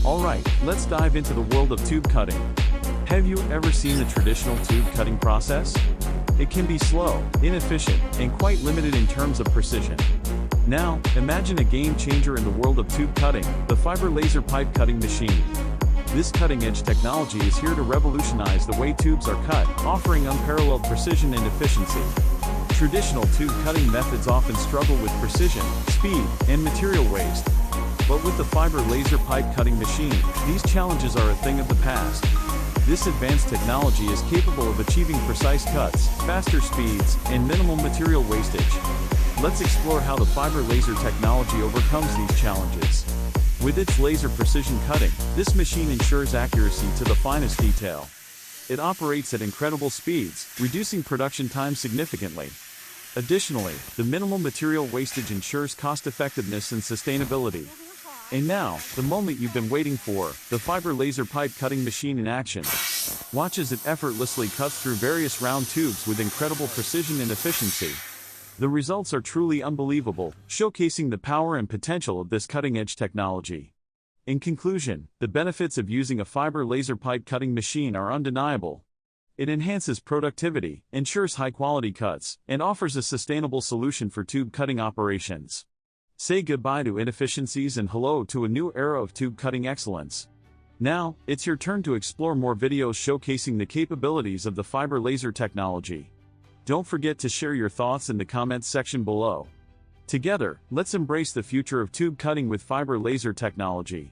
Alright, let's dive into the world of tube cutting. Have you ever seen the traditional tube cutting process? It can be slow, inefficient, and quite limited in terms of precision. Now, imagine a game changer in the world of tube cutting, the fiber laser pipe cutting machine. This cutting-edge technology is here to revolutionize the way tubes are cut, offering unparalleled precision and efficiency. Traditional tube cutting methods often struggle with precision, speed, and material waste. But with the fiber laser pipe cutting machine, these challenges are a thing of the past. This advanced technology is capable of achieving precise cuts, faster speeds, and minimal material wastage. Let's explore how the fiber laser technology overcomes these challenges. With its laser precision cutting, this machine ensures accuracy to the finest detail. It operates at incredible speeds, reducing production time significantly. Additionally, the minimal material wastage ensures cost-effectiveness and sustainability. And now, the moment you've been waiting for, the fiber laser pipe cutting machine in action. Watch as it effortlessly cuts through various round tubes with incredible precision and efficiency. The results are truly unbelievable, showcasing the power and potential of this cutting-edge technology. In conclusion, the benefits of using a fiber laser pipe cutting machine are undeniable. It enhances productivity, ensures high-quality cuts, and offers a sustainable solution for tube cutting operations. Say goodbye to inefficiencies and hello to a new era of tube cutting excellence. Now, it's your turn to explore more videos showcasing the capabilities of the fiber laser technology. Don't forget to share your thoughts in the comments section below. Together, let's embrace the future of tube cutting with fiber laser technology.